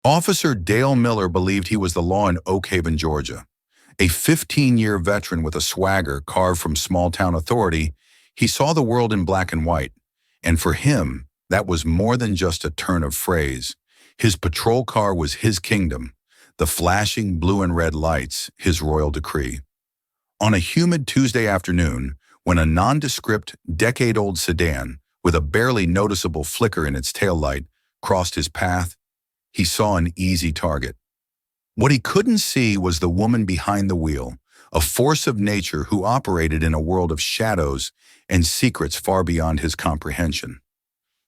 Officer Dale Miller believed he was the law in Oak Haven, Georgia. A 15-year veteran with a swagger carved from small-town authority, he saw the world in black and white. And for him, that was more than just a turn of phrase. His patrol car was his kingdom, the flashing blue and red lights, his royal decree. On a humid Tuesday afternoon, when a nondescript, decade-old sedan with a barely noticeable flicker in its taillight crossed his path, he saw an easy target. What he couldn't see was the woman behind the wheel, a force of nature who operated in a world of shadows and secrets far beyond his comprehension.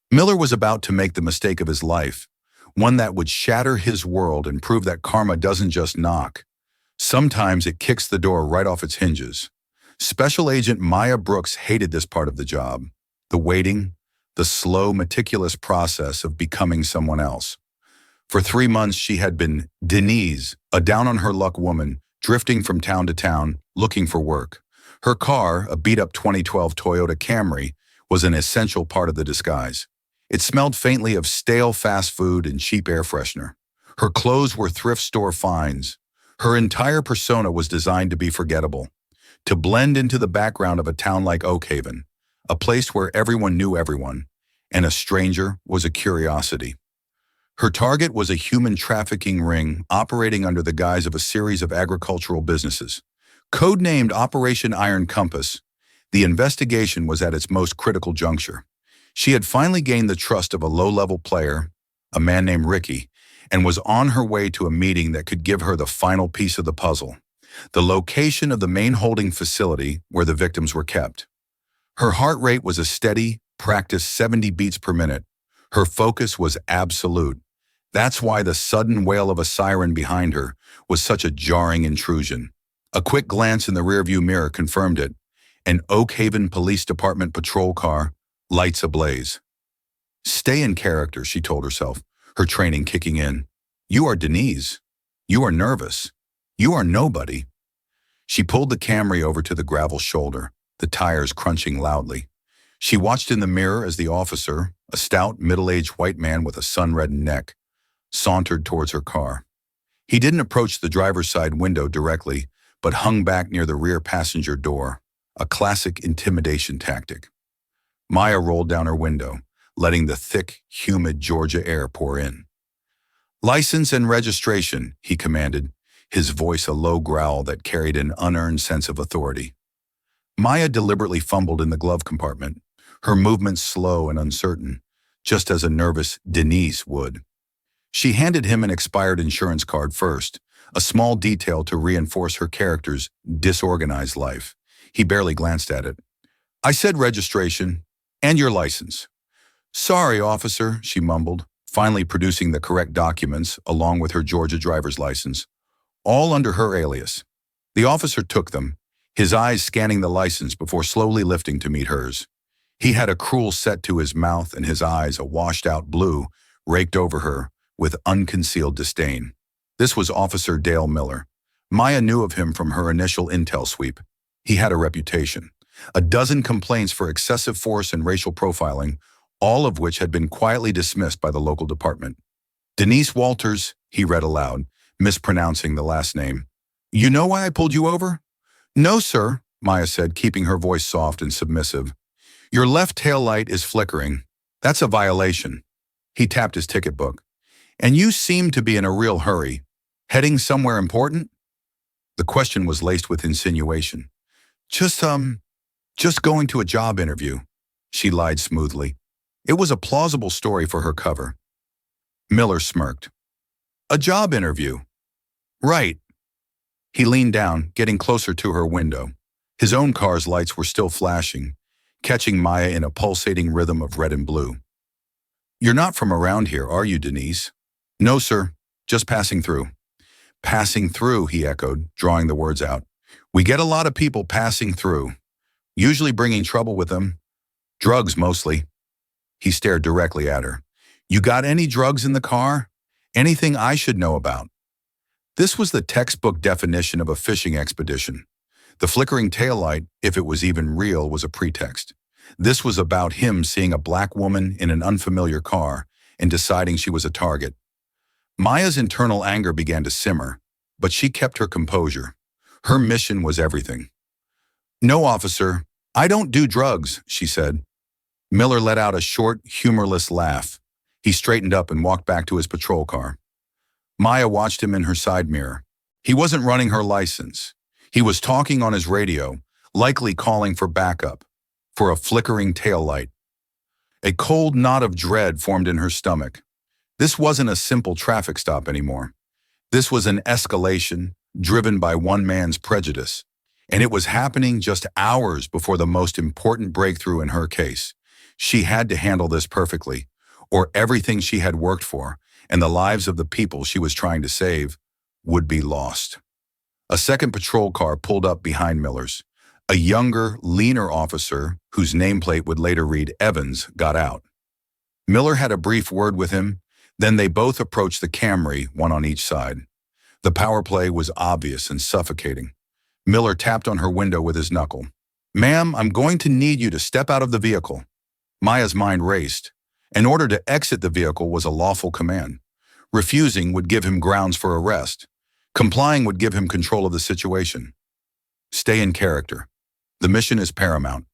Miller was about to make the mistake of his life, one that would shatter his world and prove that karma doesn't just knock. Sometimes it kicks the door right off its hinges. Special Agent Maya Brooks hated this part of the job, the waiting, the slow, meticulous process of becoming someone else. For 3 months, she had been Denise, a down-on-her-luck woman, drifting from town to town, looking for work. Her car, a beat-up 2012 Toyota Camry, was an essential part of the disguise. It smelled faintly of stale fast food and cheap air freshener. Her clothes were thrift store finds. Her entire persona was designed to be forgettable, to blend into the background of a town like Oak Haven, a place where everyone knew everyone, and a stranger was a curiosity. Her target was a human trafficking ring operating under the guise of a series of agricultural businesses. Codenamed Operation Iron Compass, the investigation was at its most critical juncture. She had finally gained the trust of a low-level player, a man named Ricky, and was on her way to a meeting that could give her the final piece of the puzzle, the location of the main holding facility where the victims were kept. Her heart rate was a steady, practiced 70 beats per minute. Her focus was absolute. That's why the sudden wail of a siren behind her was such a jarring intrusion. A quick glance in the rearview mirror confirmed it. An Oak Haven Police Department patrol car, lights ablaze. Stay in character, she told herself, her training kicking in. You are Denise. You are nervous. You are nobody. She pulled the Camry over to the gravel shoulder, the tires crunching loudly. She watched in the mirror as the officer, a stout, middle-aged white man with a sun-reddened neck, sauntered towards her car. He didn't approach the driver's side window directly, but hung back near the rear passenger door, a classic intimidation tactic. Maya rolled down her window, letting the thick, humid Georgia air pour in. License and registration, he commanded, his voice a low growl that carried an unearned sense of authority. Maya deliberately fumbled in the glove compartment, her movements slow and uncertain, just as a nervous Denise would. She handed him an expired insurance card first, a small detail to reinforce her character's disorganized life. He barely glanced at it. I said registration and your license. Sorry, officer, she mumbled, finally producing the correct documents along with her Georgia driver's license, all under her alias. The officer took them, his eyes scanning the license before slowly lifting to meet hers. He had a cruel set to his mouth and his eyes, a washed-out blue, raked over her with unconcealed disdain. This was Officer Dale Miller. Maya knew of him from her initial intel sweep. He had a reputation. A dozen complaints for excessive force and racial profiling, all of which had been quietly dismissed by the local department. Denise Walters, he read aloud, mispronouncing the last name. You know why I pulled you over? No, sir, Maya said, keeping her voice soft and submissive. Your left tail light is flickering. That's a violation. He tapped his ticket book. And you seem to be in a real hurry. Heading somewhere important? The question was laced with insinuation. Just going to a job interview, she lied smoothly. It was a plausible story for her cover. Miller smirked. A job interview? Right. He leaned down, getting closer to her window. His own car's lights were still flashing, catching Maya in a pulsating rhythm of red and blue. You're not from around here, are you, Denise? No, sir. Just passing through. Passing through, he echoed, drawing the words out. We get a lot of people passing through, usually bringing trouble with them. Drugs, mostly. He stared directly at her. You got any drugs in the car? Anything I should know about? This was the textbook definition of a fishing expedition. The flickering taillight, if it was even real, was a pretext. This was about him seeing a black woman in an unfamiliar car and deciding she was a target. Maya's internal anger began to simmer, but she kept her composure. Her mission was everything. "No, officer, I don't do drugs," she said. Miller let out a short, humorless laugh. He straightened up and walked back to his patrol car. Maya watched him in her side mirror. He wasn't running her license. He was talking on his radio, likely calling for backup, for a flickering taillight. A cold knot of dread formed in her stomach. This wasn't a simple traffic stop anymore. This was an escalation driven by one man's prejudice, and it was happening just hours before the most important breakthrough in her case. She had to handle this perfectly, or everything she had worked for and the lives of the people she was trying to save would be lost. A second patrol car pulled up behind Miller's. A younger, leaner officer, whose nameplate would later read Evans, got out. Miller had a brief word with him, then they both approached the Camry, one on each side. The power play was obvious and suffocating. Miller tapped on her window with his knuckle. "Ma'am, I'm going to need you to step out of the vehicle." Maya's mind raced. An order to exit the vehicle was a lawful command. Refusing would give him grounds for arrest. Complying would give him control of the situation. Stay in character. The mission is paramount.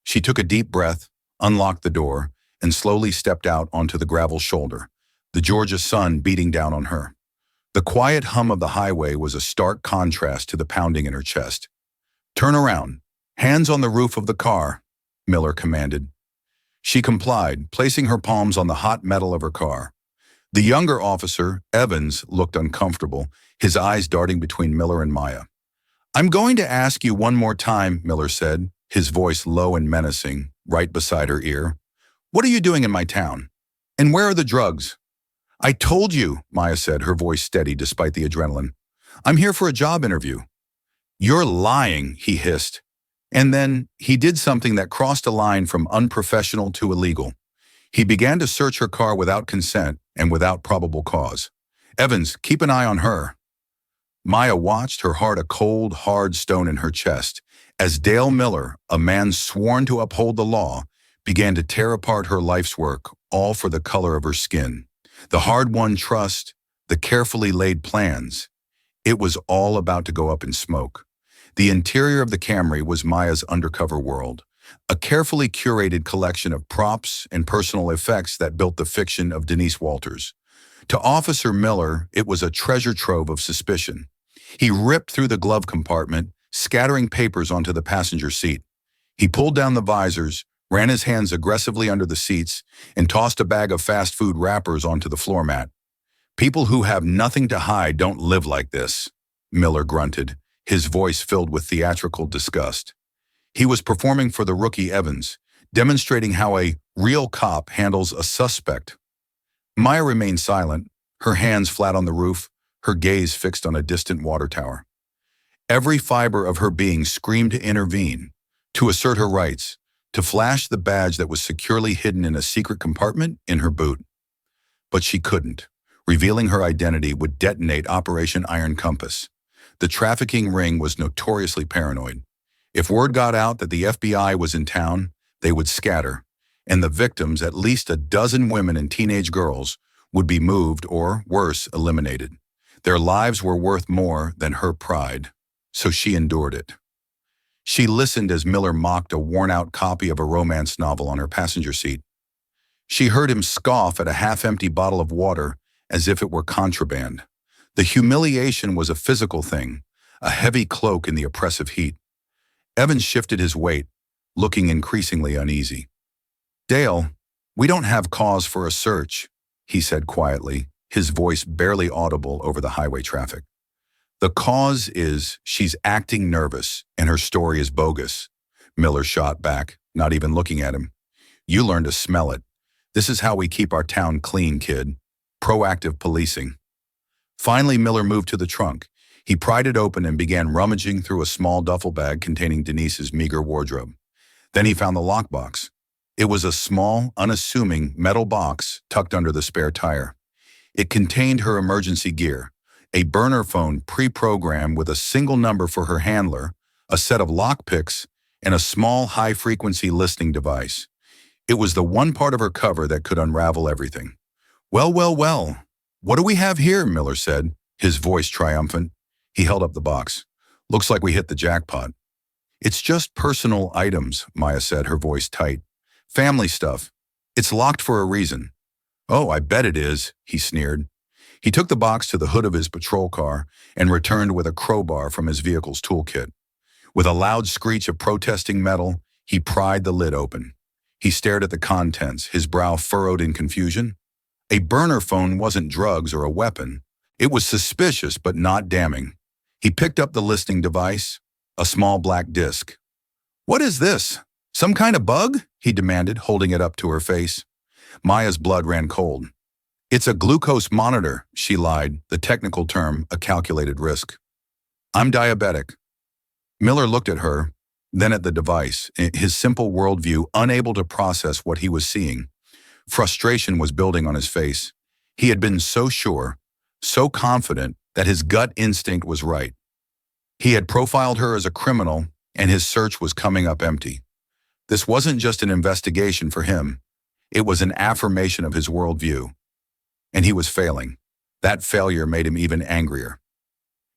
She took a deep breath, unlocked the door, and slowly stepped out onto the gravel shoulder, the Georgia sun beating down on her. The quiet hum of the highway was a stark contrast to the pounding in her chest. "Turn around. Hands on the roof of the car," Miller commanded. She complied, placing her palms on the hot metal of her car. The younger officer, Evans, looked uncomfortable, his eyes darting between Miller and Maya. "I'm going to ask you one more time," Miller said, his voice low and menacing, right beside her ear. "What are you doing in my town? And where are the drugs?" "I told you," Maya said, her voice steady despite the adrenaline. "I'm here for a job interview." "You're lying," he hissed. And then he did something that crossed a line from unprofessional to illegal. He began to search her car without consent and without probable cause. "Evans, keep an eye on her." Maya watched, her heart a cold, hard stone in her chest, as Dale Miller, a man sworn to uphold the law, began to tear apart her life's work, all for the color of her skin. The hard-won trust, the carefully laid plans. It was all about to go up in smoke. The interior of the Camry was Maya's undercover world, a carefully curated collection of props and personal effects that built the fiction of Denise Walters. To Officer Miller, it was a treasure trove of suspicion. He ripped through the glove compartment, scattering papers onto the passenger seat. He pulled down the visors, ran his hands aggressively under the seats, and tossed a bag of fast food wrappers onto the floor mat. "People who have nothing to hide don't live like this," Miller grunted, his voice filled with theatrical disgust. He was performing for the rookie Evans, demonstrating how a real cop handles a suspect. Maya remained silent, her hands flat on the roof, her gaze fixed on a distant water tower. Every fiber of her being screamed to intervene, to assert her rights, to flash the badge that was securely hidden in a secret compartment in her boot. But she couldn't. Revealing her identity would detonate Operation Iron Compass. The trafficking ring was notoriously paranoid. If word got out that the FBI was in town, they would scatter, and the victims, at least a dozen women and teenage girls, would be moved or, worse, eliminated. Their lives were worth more than her pride, so she endured it. She listened as Miller mocked a worn-out copy of a romance novel on her passenger seat. She heard him scoff at a half-empty bottle of water as if it were contraband. The humiliation was a physical thing, a heavy cloak in the oppressive heat. Evans shifted his weight, looking increasingly uneasy. "Dale, we don't have cause for a search," he said quietly, his voice barely audible over the highway traffic. "The cause is she's acting nervous and her story is bogus," Miller shot back, not even looking at him. "You learn to smell it. This is how we keep our town clean, kid. Proactive policing." Finally, Miller moved to the trunk. He pried it open and began rummaging through a small duffel bag containing Denise's meager wardrobe. Then he found the lockbox. It was a small, unassuming metal box tucked under the spare tire. It contained her emergency gear, a burner phone pre-programmed with a single number for her handler, a set of lockpicks, and a small high-frequency listening device. It was the one part of her cover that could unravel everything. Well, well, well, "What do we have here?" Miller said, his voice triumphant. He held up the box. "Looks like we hit the jackpot." "It's just personal items," Maya said, her voice tight. "Family stuff. It's locked for a reason." "Oh, I bet it is," he sneered. He took the box to the hood of his patrol car and returned with a crowbar from his vehicle's toolkit. With a loud screech of protesting metal, he pried the lid open. He stared at the contents, his brow furrowed in confusion. A burner phone wasn't drugs or a weapon. It was suspicious but not damning. He picked up the listening device, a small black disc. "What is this? Some kind of bug?" he demanded, holding it up to her face. Maya's blood ran cold. "It's a glucose monitor," she lied, the technical term, a calculated risk. "I'm diabetic." Miller looked at her, then at the device, his simple worldview unable to process what he was seeing. Frustration was building on his face. He had been so sure, so confident that his gut instinct was right. He had profiled her as a criminal, and his search was coming up empty. This wasn't just an investigation for him. It was an affirmation of his worldview. And he was failing. That failure made him even angrier.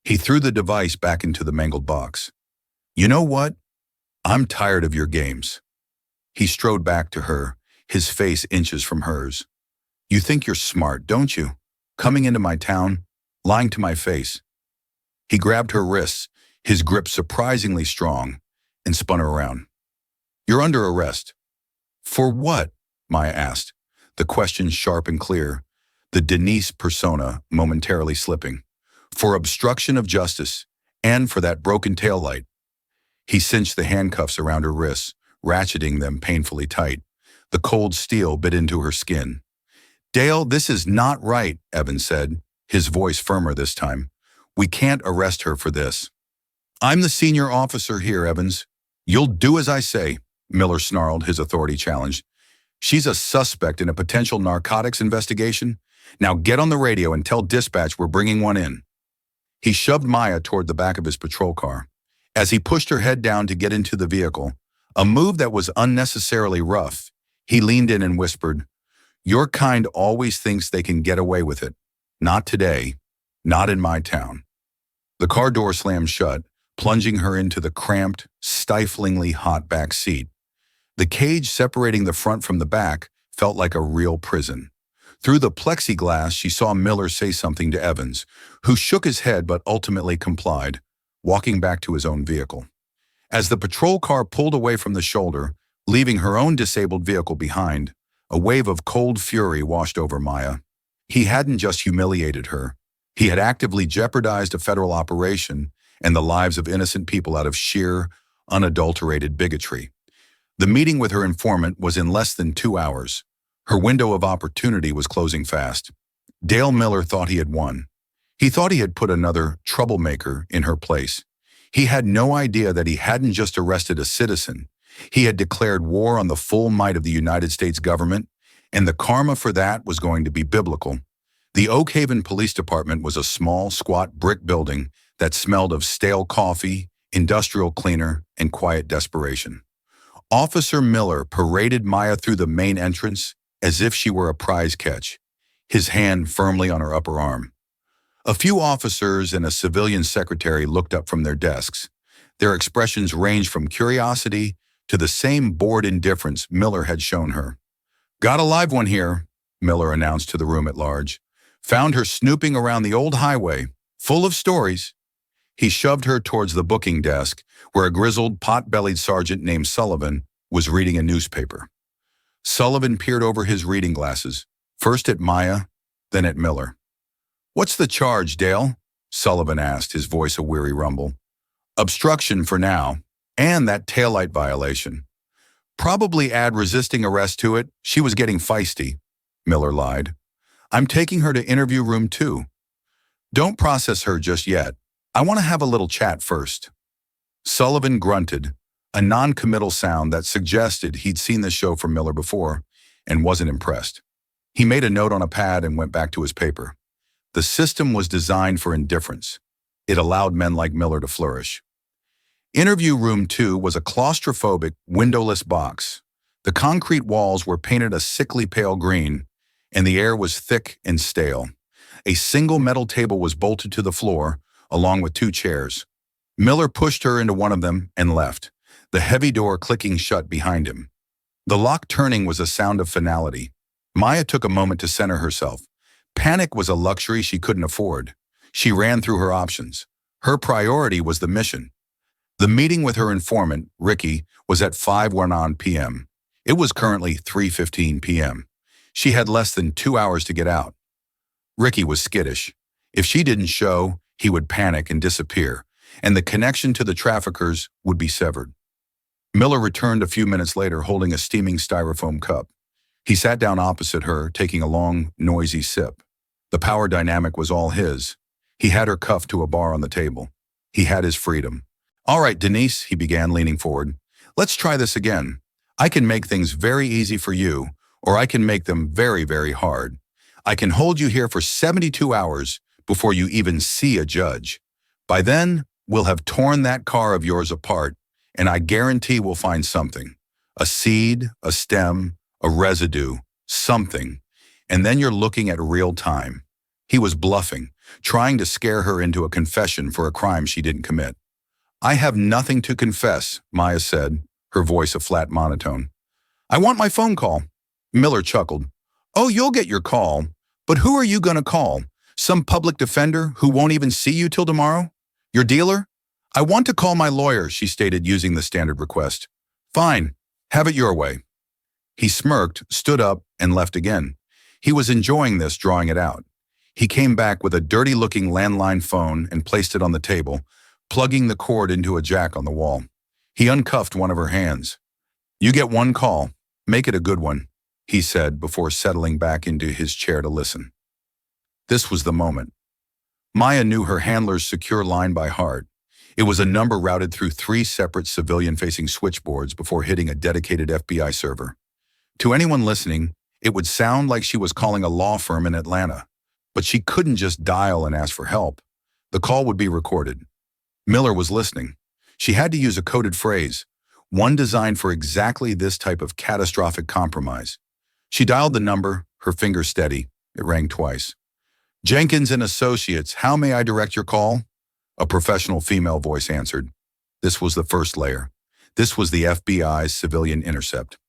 He threw the device back into the mangled box. "You know what? I'm tired of your games." He strode back to her, his face inches from hers. "You think you're smart, don't you? Coming into my town, lying to my face." He grabbed her wrists, his grip surprisingly strong, and spun her around. "You're under arrest." "For what?" Maya asked, the question sharp and clear, the Denise persona momentarily slipping. "For obstruction of justice, and for that broken taillight." He cinched the handcuffs around her wrists, ratcheting them painfully tight. The cold steel bit into her skin. "Dale, this is not right," Evans said, his voice firmer this time. "We can't arrest her for this." "I'm the senior officer here, Evans. You'll do as I say," Miller snarled, his authority challenged. "She's a suspect in a potential narcotics investigation. Now get on the radio and tell dispatch we're bringing one in." He shoved Maya toward the back of his patrol car. As he pushed her head down to get into the vehicle, a move that was unnecessarily rough, he leaned in and whispered, "Your kind always thinks they can get away with it. Not today. Not in my town." The car door slammed shut, plunging her into the cramped, stiflingly hot back seat. The cage separating the front from the back felt like a real prison. Through the plexiglass, she saw Miller say something to Evans, who shook his head but ultimately complied, walking back to his own vehicle. As the patrol car pulled away from the shoulder, leaving her own disabled vehicle behind, a wave of cold fury washed over Maya. He hadn't just humiliated her. He had actively jeopardized a federal operation and the lives of innocent people out of sheer, unadulterated bigotry. The meeting with her informant was in less than 2 hours. Her window of opportunity was closing fast. Dale Miller thought he had won. He thought he had put another troublemaker in her place. He had no idea that he hadn't just arrested a citizen. He had declared war on the full might of the United States government, and the karma for that was going to be biblical. The Oak Haven Police Department was a small, squat brick building that smelled of stale coffee, industrial cleaner, and quiet desperation. Officer Miller paraded Maya through the main entrance as if she were a prize catch, his hand firmly on her upper arm. A few officers and a civilian secretary looked up from their desks. Their expressions ranged from curiosity to the same bored indifference Miller had shown her. "Got a live one here," Miller announced to the room at large. "Found her snooping around the old highway, full of stories." He shoved her towards the booking desk, where a grizzled, pot-bellied sergeant named Sullivan was reading a newspaper. Sullivan peered over his reading glasses, first at Maya, then at Miller. "What's the charge, Dale?" Sullivan asked, his voice a weary rumble. "Obstruction for now, and that taillight violation. Probably add resisting arrest to it. She was getting feisty," Miller lied. "I'm taking her to interview room 2. Don't process her just yet. I want to have a little chat first." Sullivan grunted, a non-committal sound that suggested he'd seen the show from Miller before and wasn't impressed. He made a note on a pad and went back to his paper. The system was designed for indifference. It allowed men like Miller to flourish. Interview room 2 was a claustrophobic, windowless box. The concrete walls were painted a sickly pale green, and the air was thick and stale. A single metal table was bolted to the floor, along with 2 chairs. Miller pushed her into one of them and left, the heavy door clicking shut behind him. The lock turning was a sound of finality. Maya took a moment to center herself. Panic was a luxury she couldn't afford. She ran through her options. Her priority was the mission. The meeting with her informant, Ricky, was at 5:19 p.m. It was currently 3:15 p.m. She had less than 2 hours to get out. Ricky was skittish. If she didn't show, he would panic and disappear, and the connection to the traffickers would be severed. Miller returned a few minutes later holding a steaming styrofoam cup. He sat down opposite her, taking a long, noisy sip. The power dynamic was all his. He had her cuffed to a bar on the table. He had his freedom. "All right, Denise," he began, leaning forward. "Let's try this again. I can make things very easy for you, or I can make them very, very hard. I can hold you here for 72 hours before you even see a judge. By then, we'll have torn that car of yours apart, and I guarantee we'll find something. A seed, a stem, a residue, something. And then you're looking at real time." He was bluffing, trying to scare her into a confession for a crime she didn't commit. "I have nothing to confess," Maya said, her voice a flat monotone. "I want my phone call." Miller chuckled. "Oh, you'll get your call. But who are you going to call? Some public defender who won't even see you till tomorrow? Your dealer?" "I want to call my lawyer," she stated, using the standard request. "Fine. Have it your way." He smirked, stood up, and left again. He was enjoying this, drawing it out. He came back with a dirty-looking landline phone and placed it on the table, plugging the cord into a jack on the wall. He uncuffed one of her hands. "You get one call. Make it a good one," he said before settling back into his chair to listen. This was the moment. Maya knew her handler's secure line by heart. It was a number routed through 3 separate civilian-facing switchboards before hitting a dedicated FBI server. To anyone listening, it would sound like she was calling a law firm in Atlanta. But she couldn't just dial and ask for help. The call would be recorded. Miller was listening. She had to use a coded phrase, one designed for exactly this type of catastrophic compromise. She dialed the number, her fingers steady. It rang twice. "Jenkins and Associates, how may I direct your call?" A professional female voice answered. This was the first layer. This was the FBI's civilian intercept.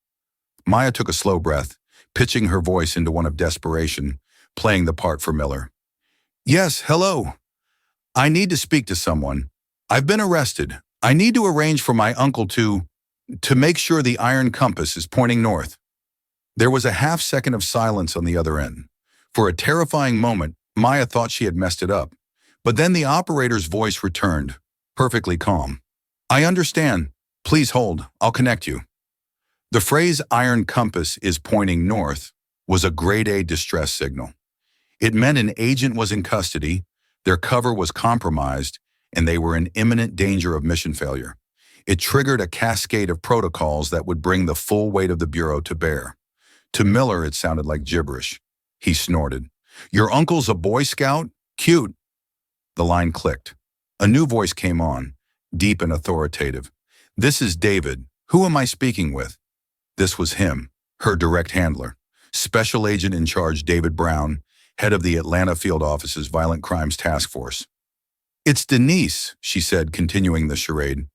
Maya took a slow breath, pitching her voice into one of desperation, playing the part for Miller. "Yes, hello. I need to speak to someone. I've been arrested. I need to arrange for my uncle to make sure the iron compass is pointing north." There was a half-second of silence on the other end. For a terrifying moment, Maya thought she had messed it up. But then the operator's voice returned, perfectly calm. "I understand. Please hold. I'll connect you." The phrase "iron compass is pointing north" was a grade A distress signal. It meant an agent was in custody, their cover was compromised, and they were in imminent danger of mission failure. It triggered a cascade of protocols that would bring the full weight of the Bureau to bear. To Miller, it sounded like gibberish. He snorted. "Your uncle's a Boy Scout? Cute." The line clicked. A new voice came on, deep and authoritative. "This is David. Who am I speaking with?" This was him, her direct handler. Special Agent in Charge David Brown, head of the Atlanta Field Office's Violent Crimes Task Force. "It's Denise," she said, continuing the charade.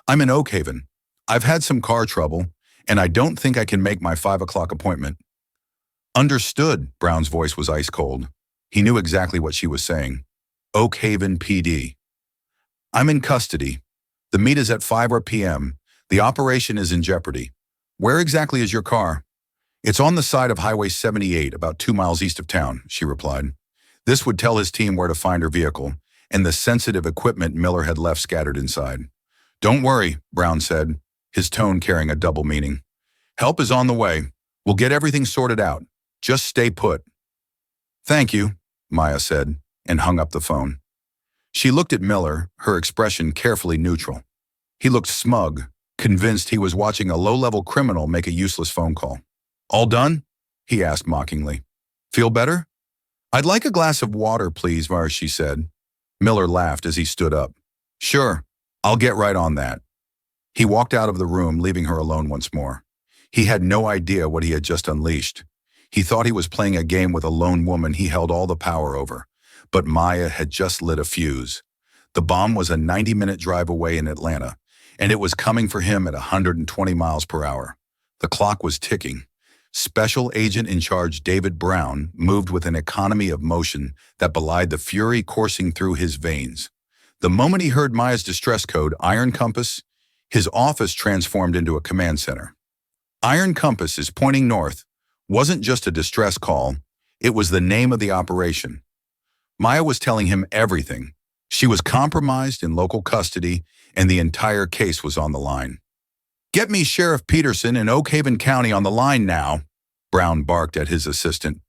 "I'm in Oak Haven. I've had some car trouble, and I don't think I can make my 5 o'clock appointment." "Understood," Brown's voice was ice cold. He knew exactly what she was saying. "Oak Haven PD. I'm in custody. The meet is at 5 p.m. The operation is in jeopardy. Where exactly is your car?" "It's on the side of Highway 78, about 2 miles east of town," she replied. This would tell his team where to find her vehicle and the sensitive equipment Miller had left scattered inside. "Don't worry," Brown said, his tone carrying a double meaning. "Help is on the way. We'll get everything sorted out. Just stay put." "Thank you," Maya said, and hung up the phone. She looked at Miller, her expression carefully neutral. He looked smug, convinced he was watching a low-level criminal make a useless phone call. "All done?" he asked mockingly. "Feel better?" "I'd like a glass of water, please," she said. Miller laughed as he stood up. "Sure, I'll get right on that." He walked out of the room, leaving her alone once more. He had no idea what he had just unleashed. He thought he was playing a game with a lone woman he held all the power over, But Maya had just lit a fuse. The bomb was a 90-minute drive away in Atlanta, and it was coming for him at 120 miles per hour. The clock was ticking. Special Agent in Charge David Brown moved with an economy of motion that belied the fury coursing through his veins. The moment he heard Maya's distress code, Iron Compass, his office transformed into a command center. Iron Compass is pointing north wasn't just a distress call, it was the name of the operation. Maya was telling him everything. She was compromised in local custody, and the entire case was on the line. "Get me Sheriff Peterson in Oak Haven County on the line now," Brown barked at his assistant.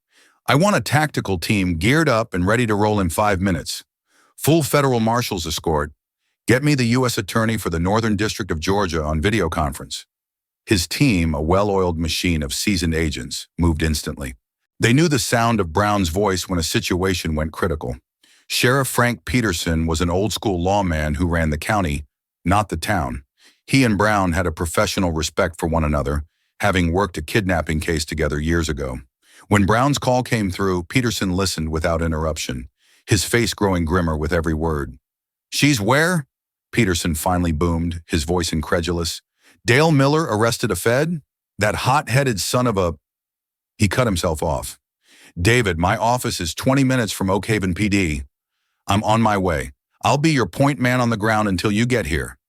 "I want a tactical team geared up and ready to roll in 5 minutes. Full federal marshal's escort. Get me the U.S. Attorney for the Northern District of Georgia on video conference." His team, a well-oiled machine of seasoned agents, moved instantly. They knew the sound of Brown's voice when a situation went critical. Sheriff Frank Peterson was an old-school lawman who ran the county, not the town. He and Brown had a professional respect for one another, having worked a kidnapping case together years ago. When Brown's call came through, Peterson listened without interruption, his face growing grimmer with every word. "She's where?" Peterson finally boomed, his voice incredulous. "Dale Miller arrested a Fed? That hot-headed son of a—" He cut himself off. "David, my office is 20 minutes from Oak Haven PD. I'm on my way. I'll be your point man on the ground until you get here."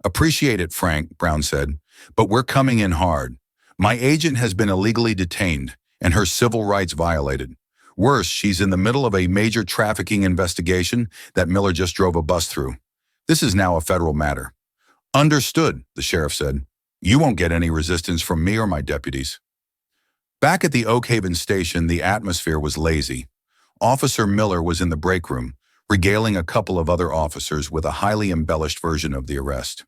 "Appreciate it, Frank," Brown said, "but we're coming in hard. My agent has been illegally detained and her civil rights violated. Worse, she's in the middle of a major trafficking investigation that Miller just drove a bus through. This is now a federal matter." "Understood," the sheriff said. "You won't get any resistance from me or my deputies." Back at the Oak Haven station, the atmosphere was lazy. Officer Miller was in the break room, regaling a couple of other officers with a highly embellished version of the arrest.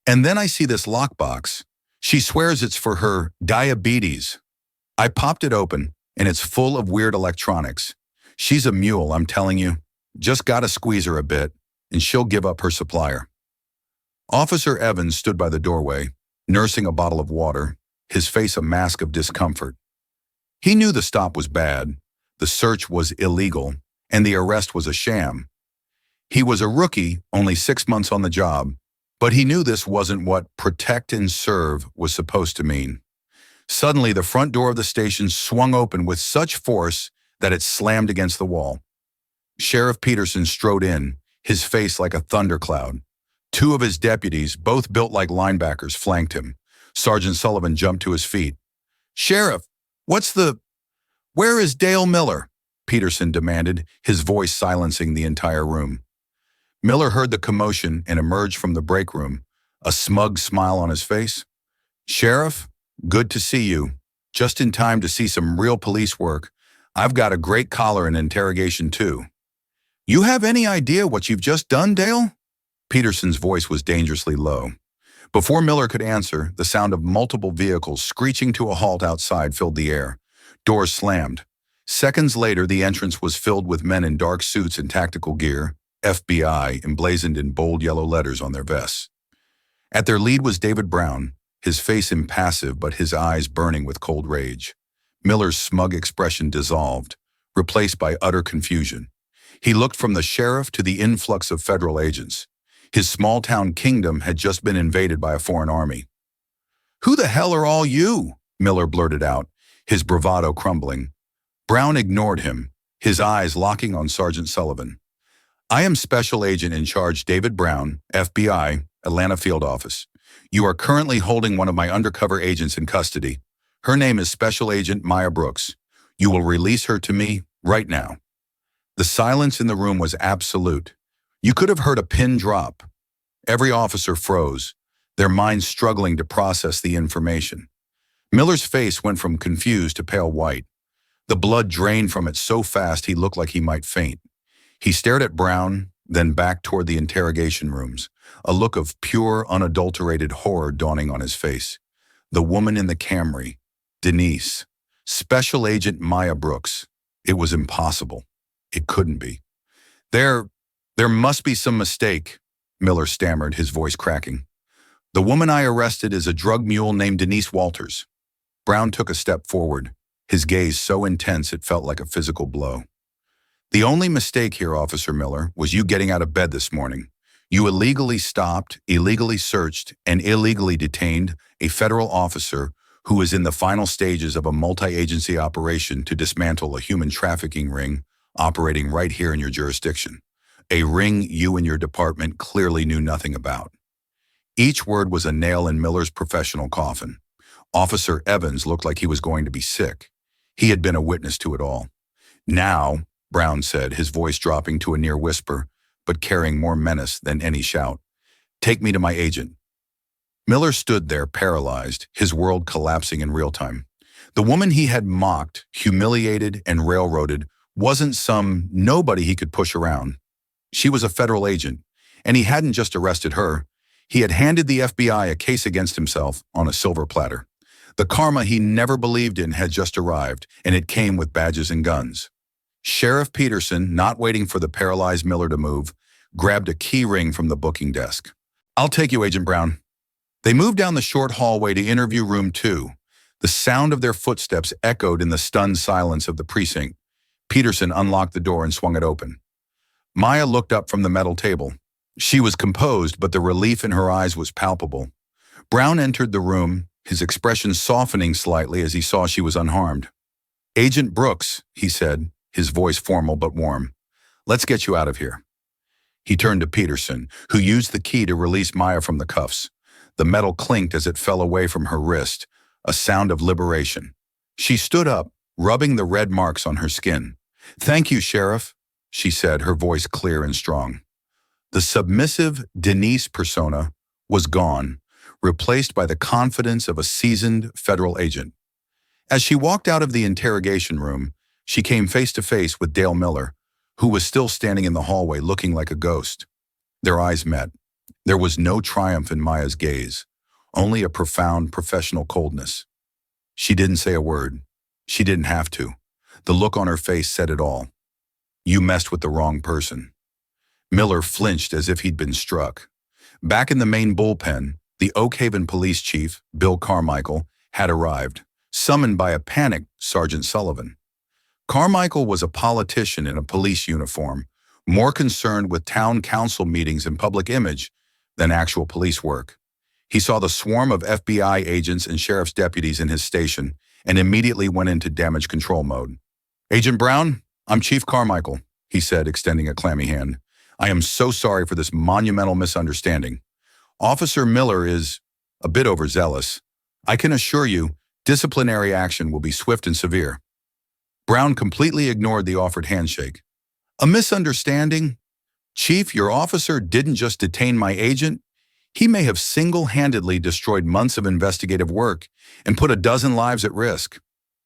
"And then I see this lockbox. She swears it's for her diabetes. I popped it open, and it's full of weird electronics. She's a mule, I'm telling you. Just gotta squeeze her a bit, and she'll give up her supplier." Officer Evans stood by the doorway, nursing a bottle of water, his face a mask of discomfort. He knew the stop was bad, the search was illegal, and the arrest was a sham. He was a rookie, only 6 months on the job, but he knew this wasn't what protect and serve was supposed to mean. Suddenly, the front door of the station swung open with such force that it slammed against the wall. Sheriff Peterson strode in, his face like a thundercloud. 2 of his deputies, both built like linebackers, flanked him. Sergeant Sullivan jumped to his feet. "Sheriff, where is Dale Miller?" Peterson demanded, his voice silencing the entire room. Miller heard the commotion and emerged from the break room, a smug smile on his face. "Sheriff, good to see you. Just in time to see some real police work. I've got a great collar and interrogation too." "You have any idea what you've just done, Dale?" Peterson's voice was dangerously low. Before Miller could answer, the sound of multiple vehicles screeching to a halt outside filled the air. Doors slammed. Seconds later, the entrance was filled with men in dark suits and tactical gear, FBI emblazoned in bold yellow letters on their vests. At their lead was David Brown, his face impassive but his eyes burning with cold rage. Miller's smug expression dissolved, replaced by utter confusion. He looked from the sheriff to the influx of federal agents. His small-town kingdom had just been invaded by a foreign army. "Who the hell are all you?" Miller blurted out, his bravado crumbling. Brown ignored him, his eyes locking on Sergeant Sullivan. "I am Special Agent in Charge David Brown, FBI, Atlanta Field Office. You are currently holding one of my undercover agents in custody. Her name is Special Agent Maya Brooks. You will release her to me right now." The silence in the room was absolute. You could have heard a pin drop. Every officer froze, their minds struggling to process the information. Miller's face went from confused to pale white. The blood drained from it so fast he looked like he might faint. He stared at Brown, then back toward the interrogation rooms, a look of pure, unadulterated horror dawning on his face. The woman in the Camry, Denise, Special Agent Maya Brooks. It was impossible. It couldn't be. There must be some mistake," Miller stammered, his voice cracking. "The woman I arrested is a drug mule named Denise Walters." Brown took a step forward, his gaze so intense it felt like a physical blow. The only mistake here, Officer Miller, was you getting out of bed this morning. You illegally stopped, illegally searched, and illegally detained a federal officer who is in the final stages of a multi-agency operation to dismantle a human trafficking ring operating right here in your jurisdiction. A ring you and your department clearly knew nothing about. Each word was a nail in Miller's professional coffin. Officer Evans looked like he was going to be sick. He had been a witness to it all. Now, Brown said, his voice dropping to a near whisper, but carrying more menace than any shout, "Take me to my agent." Miller stood there paralyzed, his world collapsing in real time. The woman he had mocked, humiliated, and railroaded wasn't some nobody he could push around. She was a federal agent, and he hadn't just arrested her. He had handed the FBI a case against himself on a silver platter. The karma he never believed in had just arrived, and it came with badges and guns. Sheriff Peterson, not waiting for the paralyzed Miller to move, grabbed a key ring from the booking desk. "I'll take you, Agent Brown." They moved down the short hallway to interview room 2. The sound of their footsteps echoed in the stunned silence of the precinct. Peterson unlocked the door and swung it open. Maya looked up from the metal table. She was composed, but the relief in her eyes was palpable. Brown entered the room, his expression softening slightly as he saw she was unharmed. "Agent Brooks," he said, his voice formal but warm, "let's get you out of here." He turned to Peterson, who used the key to release Maya from the cuffs. The metal clinked as it fell away from her wrist, a sound of liberation. She stood up, rubbing the red marks on her skin. "Thank you, Sheriff," she said, her voice clear and strong. The submissive Denise persona was gone, replaced by the confidence of a seasoned federal agent. As she walked out of the interrogation room, she came face to face with Dale Miller, who was still standing in the hallway looking like a ghost. Their eyes met. There was no triumph in Maya's gaze, only a profound professional coldness. She didn't say a word. She didn't have to. The look on her face said it all. "You messed with the wrong person." Miller flinched as if he'd been struck. Back in the main bullpen, the Oak Haven police chief, Bill Carmichael, had arrived, summoned by a panicked Sergeant Sullivan. Carmichael was a politician in a police uniform, more concerned with town council meetings and public image than actual police work. He saw the swarm of FBI agents and sheriff's deputies in his station and immediately went into damage control mode. "Agent Brown, I'm Chief Carmichael," he said, extending a clammy hand. "I am so sorry for this monumental misunderstanding. Officer Miller is a bit overzealous. I can assure you, disciplinary action will be swift and severe." Brown completely ignored the offered handshake. "A misunderstanding? Chief, your officer didn't just detain my agent. He may have single-handedly destroyed months of investigative work and put a dozen lives at risk.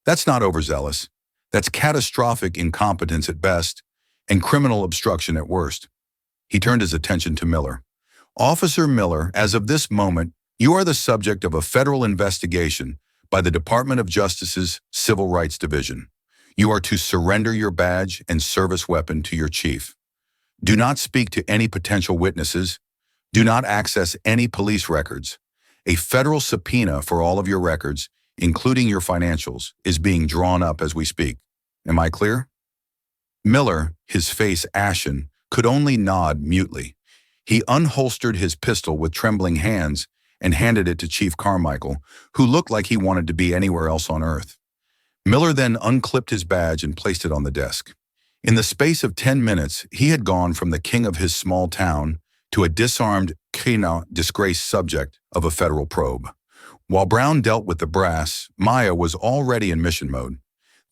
That's not overzealous. That's catastrophic incompetence at best and criminal obstruction at worst." He turned his attention to Miller. "Officer Miller, as of this moment, you are the subject of a federal investigation by the Department of Justice's Civil Rights Division. You are to surrender your badge and service weapon to your chief. Do not speak to any potential witnesses. Do not access any police records. A federal subpoena for all of your records, including your financials, is being drawn up as we speak. Am I clear?" Miller, his face ashen, could only nod mutely. He unholstered his pistol with trembling hands and handed it to Chief Carmichael, who looked like he wanted to be anywhere else on earth. Miller then unclipped his badge and placed it on the desk. In the space of 10 minutes, he had gone from the king of his small town to a disarmed, disgraced subject of a federal probe. While Brown dealt with the brass, Maya was already in mission mode.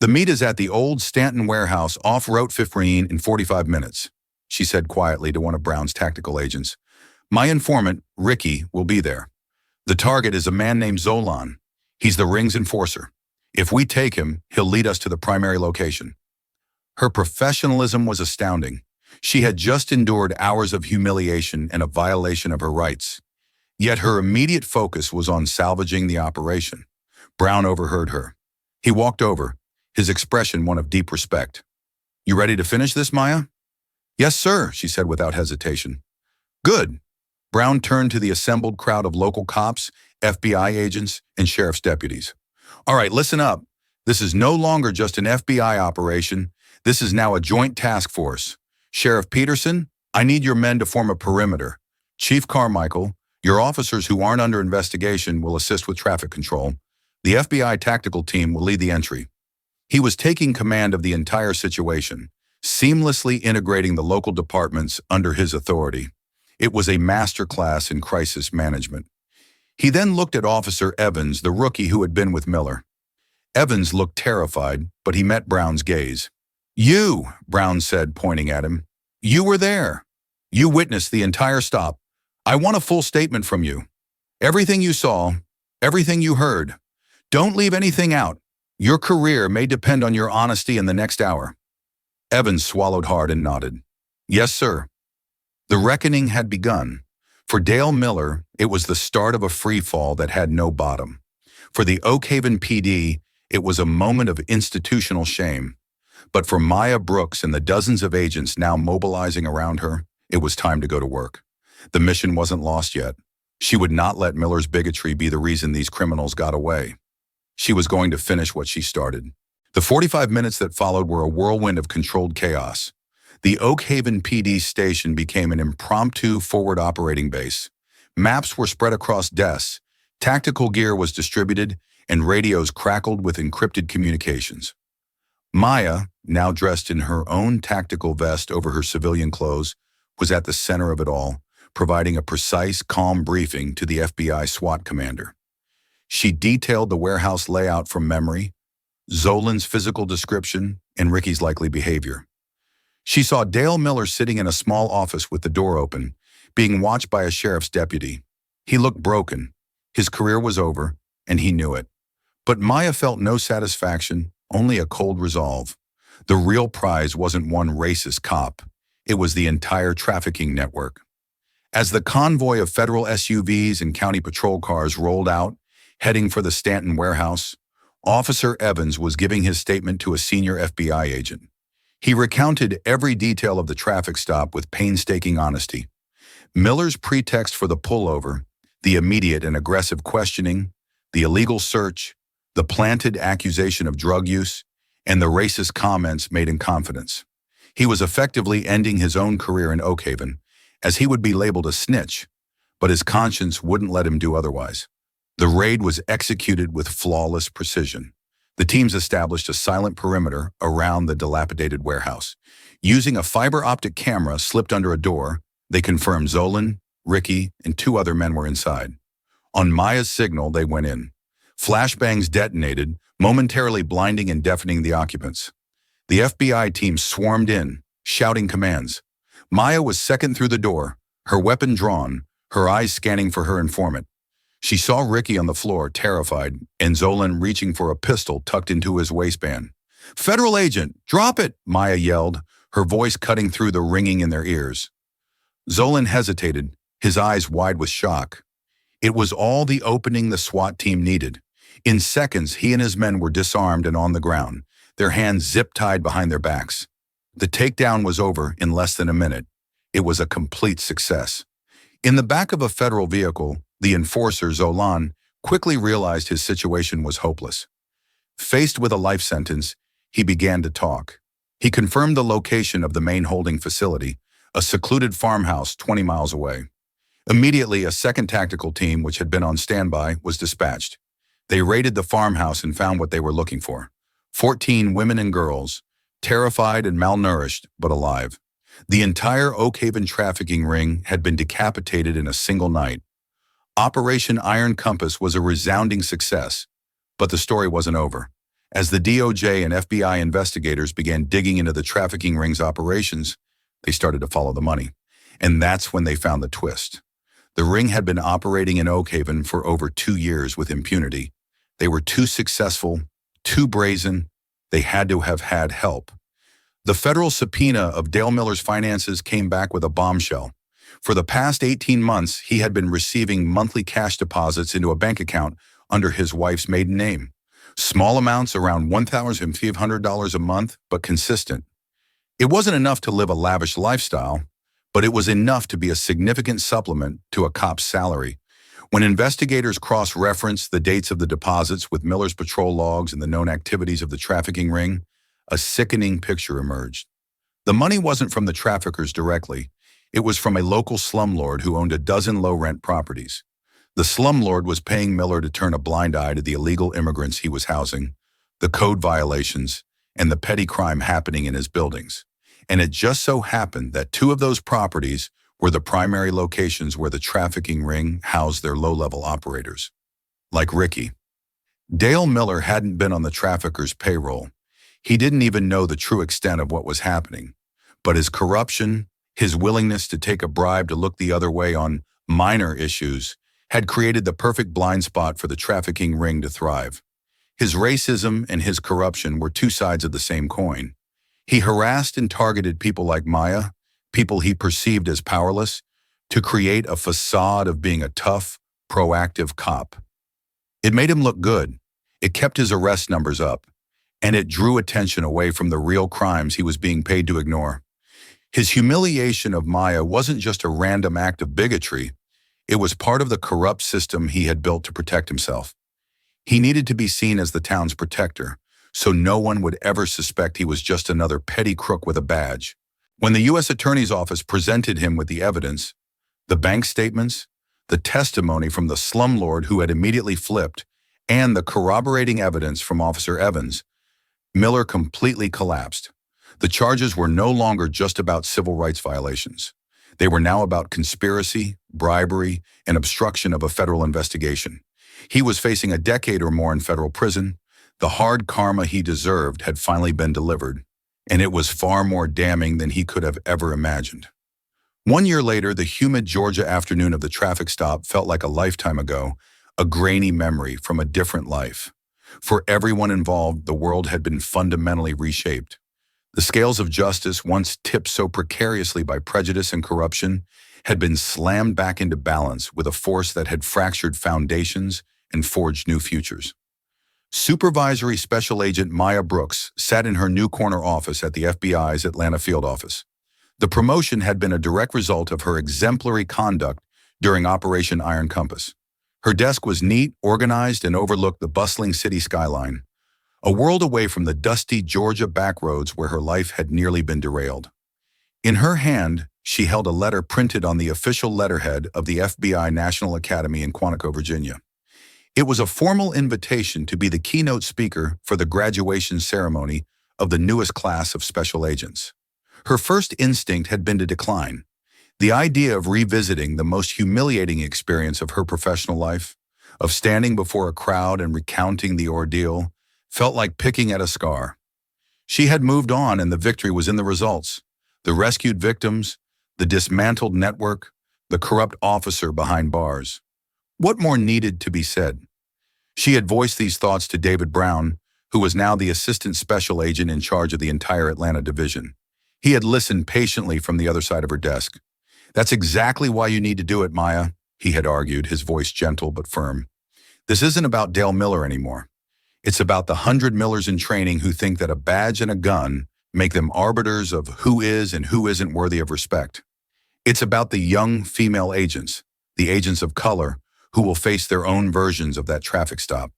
"The meet is at the old Stanton warehouse off Route 15 in 45 minutes, she said quietly to one of Brown's tactical agents. "My informant, Ricky, will be there. The target is a man named Zolan. He's the ring's enforcer. If we take him, he'll lead us to the primary location." Her professionalism was astounding. She had just endured hours of humiliation and a violation of her rights. Yet her immediate focus was on salvaging the operation. Brown overheard her. He walked over, his expression one of deep respect. "You ready to finish this, Maya?" "Yes, sir," she said without hesitation. "Good." Brown turned to the assembled crowd of local cops, FBI agents, and sheriff's deputies. "All right, listen up. This is no longer just an FBI operation. This is now a joint task force. Sheriff Peterson, I need your men to form a perimeter. Chief Carmichael, your officers who aren't under investigation will assist with traffic control. The FBI tactical team will lead the entry. He was taking command of the entire situation, seamlessly integrating the local departments under his authority. It was a masterclass in crisis management. He then looked at Officer Evans, the rookie who had been with Miller. Evans looked terrified, but he met Brown's gaze. "You," Brown said, pointing at him. "You were there. You witnessed the entire stop. I want a full statement from you. Everything you saw, everything you heard. Don't leave anything out. Your career may depend on your honesty in the next hour." Evans swallowed hard and nodded. "Yes, sir." The reckoning had begun. For Dale Miller, it was the start of a free fall that had no bottom. For the Oak Haven PD, it was a moment of institutional shame. But for Maya Brooks and the dozens of agents now mobilizing around her, it was time to go to work. The mission wasn't lost yet. She would not let Miller's bigotry be the reason these criminals got away. She was going to finish what she started. The 45 minutes that followed were a whirlwind of controlled chaos. The Oak Haven PD station became an impromptu forward operating base. Maps were spread across desks, tactical gear was distributed, and radios crackled with encrypted communications. Maya, now dressed in her own tactical vest over her civilian clothes, was at the center of it all, providing a precise, calm briefing to the FBI SWAT commander. She detailed the warehouse layout from memory, Zolan's physical description, and Ricky's likely behavior. She saw Dale Miller sitting in a small office with the door open, being watched by a sheriff's deputy. He looked broken. His career was over, and he knew it. But Maya felt no satisfaction, only a cold resolve. The real prize wasn't one racist cop. It was the entire trafficking network. As the convoy of federal SUVs and county patrol cars rolled out, heading for the Stanton warehouse, Officer Evans was giving his statement to a senior FBI agent. He recounted every detail of the traffic stop with painstaking honesty. Miller's pretext for the pullover, the immediate and aggressive questioning, the illegal search, the planted accusation of drug use, and the racist comments made in confidence. He was effectively ending his own career in Oak Haven, as he would be labeled a snitch, but his conscience wouldn't let him do otherwise. The raid was executed with flawless precision. The teams established a silent perimeter around the dilapidated warehouse. Using a fiber optic camera slipped under a door, they confirmed Zolan, Ricky, and 2 other men were inside. On Maya's signal, they went in. Flashbangs detonated, momentarily blinding and deafening the occupants. The FBI team swarmed in, shouting commands. Maya was second through the door, her weapon drawn, her eyes scanning for her informant. She saw Ricky on the floor, terrified, and Zolan reaching for a pistol tucked into his waistband. "Federal agent, drop it!" Maya yelled, her voice cutting through the ringing in their ears. Zolan hesitated, his eyes wide with shock. It was all the opening the SWAT team needed. In seconds, he and his men were disarmed and on the ground, their hands zip-tied behind their backs. The takedown was over in less than a minute. It was a complete success. In the back of a federal vehicle, the enforcer, Zolan, quickly realized his situation was hopeless. Faced with a life sentence, he began to talk. He confirmed the location of the main holding facility, a secluded farmhouse 20 miles away. Immediately, a second tactical team, which had been on standby, was dispatched. They raided the farmhouse and found what they were looking for. 14 women and girls, terrified and malnourished, but alive. The entire Oak Haven trafficking ring had been decapitated in a single night. Operation Iron Compass was a resounding success, but the story wasn't over. As the DOJ and FBI investigators began digging into the trafficking ring's operations, they started to follow the money. And that's when they found the twist. The ring had been operating in Oak Haven for over 2 years with impunity. They were too successful, too brazen. They had to have had help. The federal subpoena of Dale Miller's finances came back with a bombshell. For the past 18 months, he had been receiving monthly cash deposits into a bank account under his wife's maiden name. Small amounts, around $1,500 a month, but consistent. It wasn't enough to live a lavish lifestyle, but it was enough to be a significant supplement to a cop's salary. When investigators cross-referenced the dates of the deposits with Miller's patrol logs and the known activities of the trafficking ring, a sickening picture emerged. The money wasn't from the traffickers directly. It was from a local slumlord who owned a dozen low-rent properties. The slumlord was paying Miller to turn a blind eye to the illegal immigrants he was housing, the code violations, and the petty crime happening in his buildings. And it just so happened that two of those properties were the primary locations where the trafficking ring housed their low-level operators. Like Ricky, Dale Miller hadn't been on the traffickers' payroll. He didn't even know the true extent of what was happening. But his corruption, his willingness to take a bribe to look the other way on minor issues, had created the perfect blind spot for the trafficking ring to thrive. His racism and his corruption were two sides of the same coin. He harassed and targeted people like Maya, people he perceived as powerless, to create a facade of being a tough, proactive cop. It made him look good. It kept his arrest numbers up, and it drew attention away from the real crimes he was being paid to ignore. His humiliation of Maya wasn't just a random act of bigotry. It was part of the corrupt system he had built to protect himself. He needed to be seen as the town's protector, so no one would ever suspect he was just another petty crook with a badge. When the U.S. Attorney's Office presented him with the evidence, the bank statements, the testimony from the slumlord who had immediately flipped, and the corroborating evidence from Officer Evans, Miller completely collapsed. The charges were no longer just about civil rights violations. They were now about conspiracy, bribery, and obstruction of a federal investigation. He was facing a decade or more in federal prison. The hard karma he deserved had finally been delivered, and it was far more damning than he could have ever imagined. 1 year later, the humid Georgia afternoon of the traffic stop felt like a lifetime ago, a grainy memory from a different life. For everyone involved, the world had been fundamentally reshaped. The scales of justice, once tipped so precariously by prejudice and corruption, had been slammed back into balance with a force that had fractured foundations and forged new futures. Supervisory Special Agent Maya Brooks sat in her new corner office at the FBI's Atlanta field office. The promotion had been a direct result of her exemplary conduct during Operation Iron Compass. Her desk was neat, organized, and overlooked the bustling city skyline, a world away from the dusty Georgia backroads where her life had nearly been derailed. In her hand, she held a letter printed on the official letterhead of the FBI National Academy in Quantico, Virginia. It was a formal invitation to be the keynote speaker for the graduation ceremony of the newest class of special agents. Her first instinct had been to decline. The idea of revisiting the most humiliating experience of her professional life, of standing before a crowd and recounting the ordeal, felt like picking at a scar. She had moved on, and the victory was in the results. The rescued victims, the dismantled network, the corrupt officer behind bars. What more needed to be said? She had voiced these thoughts to David Brown, who was now the assistant special agent in charge of the entire Atlanta division. He had listened patiently from the other side of her desk. "That's exactly why you need to do it, Maya," he had argued, his voice gentle but firm. "This isn't about Dale Miller anymore. It's about the 100 Millers in training who think that a badge and a gun make them arbiters of who is and who isn't worthy of respect. It's about the young female agents, the agents of color, who will face their own versions of that traffic stop.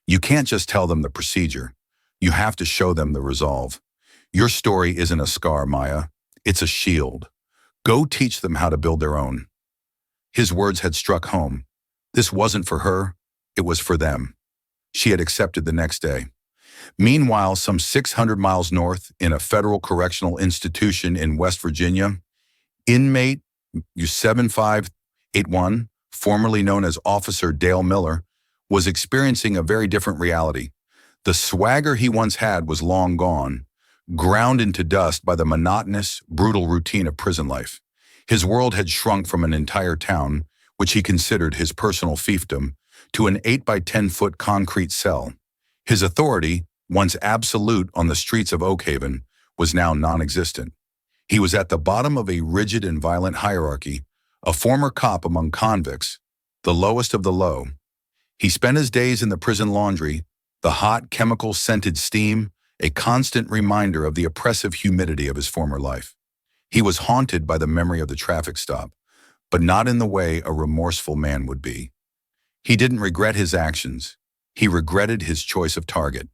You can't just tell them the procedure. You have to show them the resolve. Your story isn't a scar, Maya. It's a shield. Go teach them how to build their own." His words had struck home. This wasn't for her. It was for them. She had accepted the next day. Meanwhile, some 600 miles north, in a federal correctional institution in West Virginia, inmate U7581, formerly known as Officer Dale Miller, was experiencing a very different reality. The swagger he once had was long gone, ground into dust by the monotonous, brutal routine of prison life. His world had shrunk from an entire town, which he considered his personal fiefdom, to an 8 by 10-foot concrete cell. His authority, once absolute on the streets of Oak Haven, was now non-existent. He was at the bottom of a rigid and violent hierarchy, a former cop among convicts, the lowest of the low. He spent his days in the prison laundry, the hot, chemical-scented steam, a constant reminder of the oppressive humidity of his former life. He was haunted by the memory of the traffic stop, but not in the way a remorseful man would be. He didn't regret his actions. He regretted his choice of target.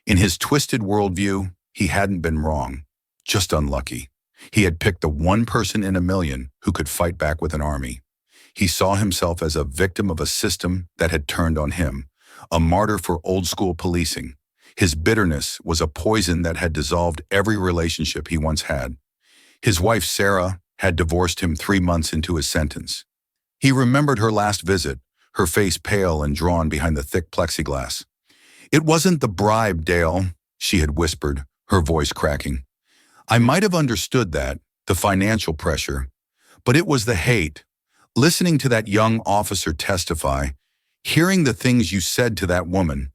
In his twisted worldview, he hadn't been wrong, just unlucky. He had picked the one person in a million who could fight back with an army. He saw himself as a victim of a system that had turned on him, a martyr for old-school policing. His bitterness was a poison that had dissolved every relationship he once had. His wife, Sarah, had divorced him 3 months into his sentence. He remembered her last visit, her face pale and drawn behind the thick plexiglass. "It wasn't the bribe, Dale," she had whispered, her voice cracking. "I might have understood that, the financial pressure, but it was the hate. Listening to that young officer testify, hearing the things you said to that woman,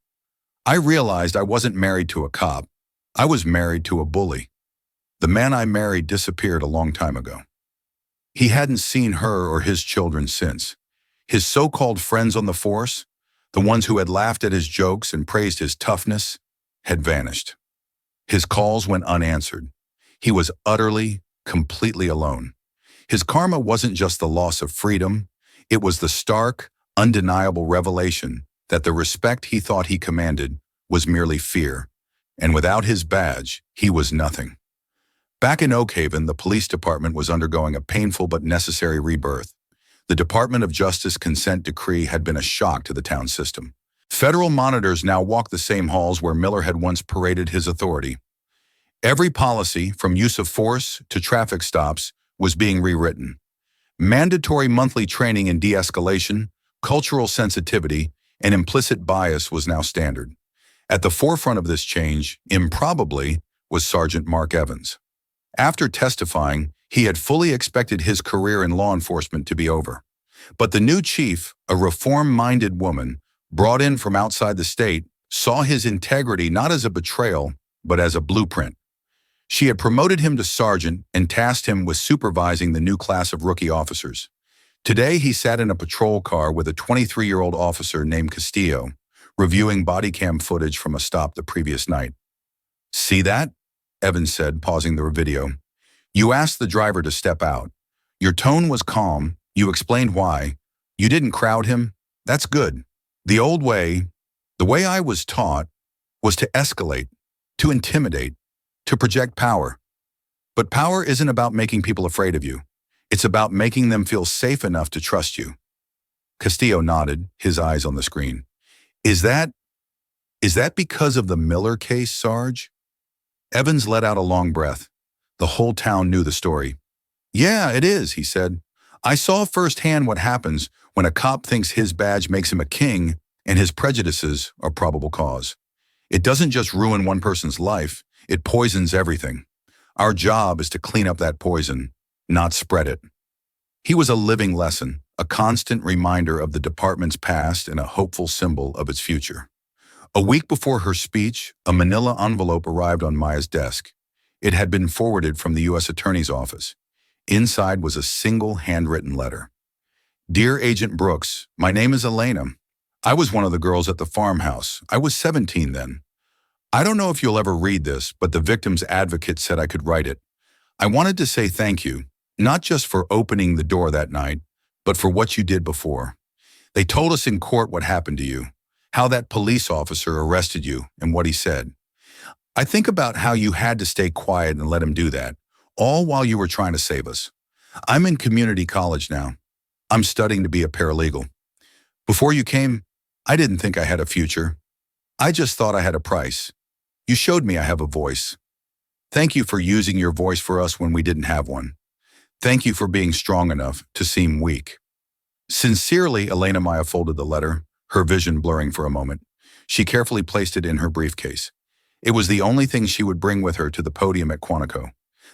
I realized I wasn't married to a cop. I was married to a bully. The man I married disappeared a long time ago." He hadn't seen her or his children since. His so-called friends on the force, the ones who had laughed at his jokes and praised his toughness, had vanished. His calls went unanswered. He was utterly, completely alone. His karma wasn't just the loss of freedom, it was the stark, undeniable revelation that the respect he thought he commanded was merely fear, and without his badge, he was nothing. Back in Oak Haven, the police department was undergoing a painful but necessary rebirth. The Department of Justice consent decree had been a shock to the town system. Federal monitors now walked the same halls where Miller had once paraded his authority. Every policy, from use of force to traffic stops, was being rewritten. Mandatory monthly training in de-escalation, cultural sensitivity, and implicit bias was now standard. At the forefront of this change, improbably, was Sergeant Mark Evans. After testifying, he had fully expected his career in law enforcement to be over. But the new chief, a reform-minded woman, brought in from outside the state, saw his integrity not as a betrayal, but as a blueprint. She had promoted him to sergeant and tasked him with supervising the new class of rookie officers. Today, he sat in a patrol car with a 23-year-old officer named Castillo, reviewing body cam footage from a stop the previous night. "See that?" Evans said, pausing the video. "You asked the driver to step out. Your tone was calm. You explained why. You didn't crowd him. That's good. The old way, the way I was taught, was to escalate, to intimidate, to project power. But power isn't about making people afraid of you. It's about making them feel safe enough to trust you." Castillo nodded, his eyes on the screen. Is that because of the Miller case, Sarge?" Evans let out a long breath. The whole town knew the story. "Yeah, it is," he said. "I saw firsthand what happens when a cop thinks his badge makes him a king and his prejudices are probable cause. It doesn't just ruin one person's life, it poisons everything. Our job is to clean up that poison, not spread it." He was a living lesson, a constant reminder of the department's past and a hopeful symbol of its future. A week before her speech, a manila envelope arrived on Maya's desk. It had been forwarded from the U.S. Attorney's Office. Inside was a single handwritten letter. "Dear Agent Brooks, my name is Elena. I was one of the girls at the farmhouse. I was 17 then. I don't know if you'll ever read this, but the victim's advocate said I could write it. I wanted to say thank you, not just for opening the door that night, but for what you did before. They told us in court what happened to you, how that police officer arrested you and what he said. I think about how you had to stay quiet and let him do that, all while you were trying to save us. I'm in community college now. I'm studying to be a paralegal. Before you came, I didn't think I had a future. I just thought I had a price. You showed me I have a voice. Thank you for using your voice for us when we didn't have one. Thank you for being strong enough to seem weak." Sincerely, Elena Maya folded the letter, her vision blurring for a moment. She carefully placed it in her briefcase. It was the only thing she would bring with her to the podium at Quantico.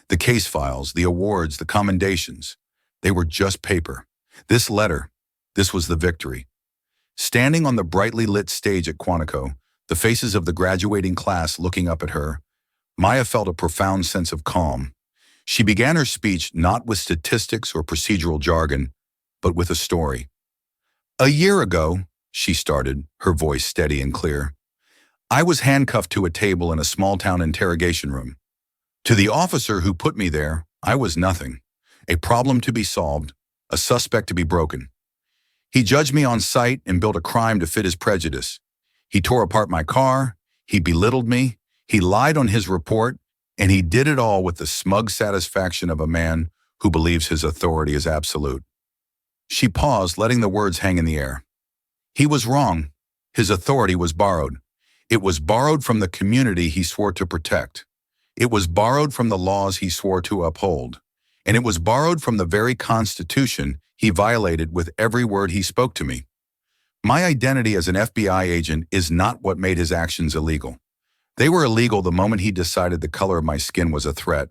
The case files, the awards, the commendations. They were just paper. This letter, this was the victory. Standing on the brightly lit stage at Quantico, the faces of the graduating class looking up at her, Maya felt a profound sense of calm. She began her speech not with statistics or procedural jargon, but with a story. "A year ago," she started, her voice steady and clear, "I was handcuffed to a table in a small-town interrogation room. To the officer who put me there, I was nothing, a problem to be solved, a suspect to be broken. He judged me on sight and built a crime to fit his prejudice. He tore apart my car, he belittled me, He lied on his report, and he did it all with the smug satisfaction of a man who believes his authority is absolute. She paused, letting the words hang in the air. He was wrong. His authority was borrowed. It was borrowed from the community he swore to protect. It was borrowed from the laws he swore to uphold. And it was borrowed from the very Constitution he violated with every word he spoke to me. My identity as an FBI agent is not what made his actions illegal. They were illegal the moment he decided the color of my skin was a threat.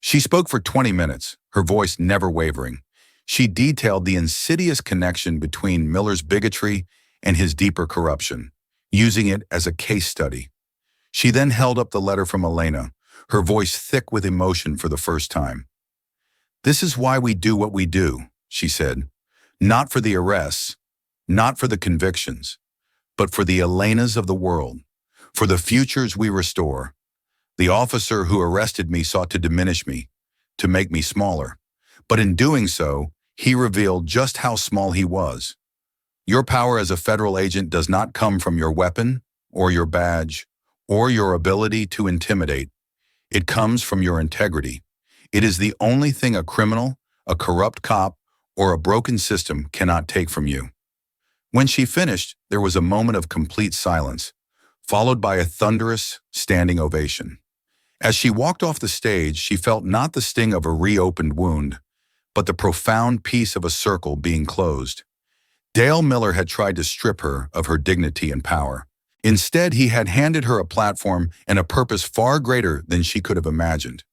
She spoke for 20 minutes, her voice never wavering. She detailed the insidious connection between Miller's bigotry and his deeper corruption, using it as a case study. She then held up the letter from Elena, her voice thick with emotion for the first time. "This is why we do what we do," she said. "Not for the arrests, not for the convictions, but for the Elenas of the world, for the futures we restore. The officer who arrested me sought to diminish me, to make me smaller. But in doing so, he revealed just how small he was. Your power as a federal agent does not come from your weapon, or your badge, or your ability to intimidate. It comes from your integrity. It is the only thing a criminal, a corrupt cop, or a broken system cannot take from you." When she finished, there was a moment of complete silence, followed by a thunderous, standing ovation. As she walked off the stage, she felt not the sting of a reopened wound, but the profound peace of a circle being closed. Dale Miller had tried to strip her of her dignity and power. Instead, he had handed her a platform and a purpose far greater than she could have imagined.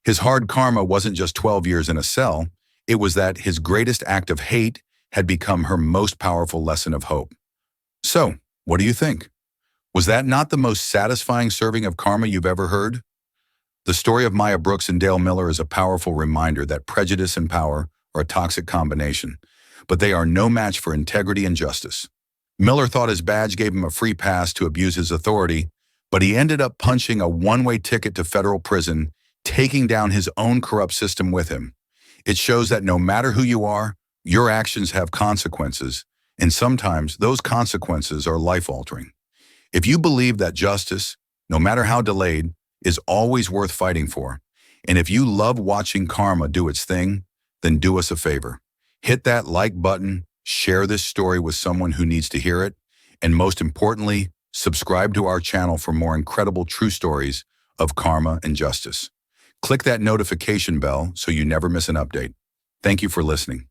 His hard karma wasn't just 12 years in a cell, it was that his greatest act of hate had become her most powerful lesson of hope. So, what do you think? Was that not the most satisfying serving of karma you've ever heard? The story of Maya Brooks and Dale Miller is a powerful reminder that prejudice and power are a toxic combination, but they are no match for integrity and justice. Miller thought his badge gave him a free pass to abuse his authority, but he ended up punching a one-way ticket to federal prison, taking down his own corrupt system with him. It shows that no matter who you are, your actions have consequences, and sometimes those consequences are life-altering. If you believe that justice, no matter how delayed, is always worth fighting for, and if you love watching karma do its thing, then do us a favor. Hit that like button, share this story with someone who needs to hear it, and most importantly, subscribe to our channel for more incredible true stories of karma and justice. Click that notification bell so you never miss an update. Thank you for listening.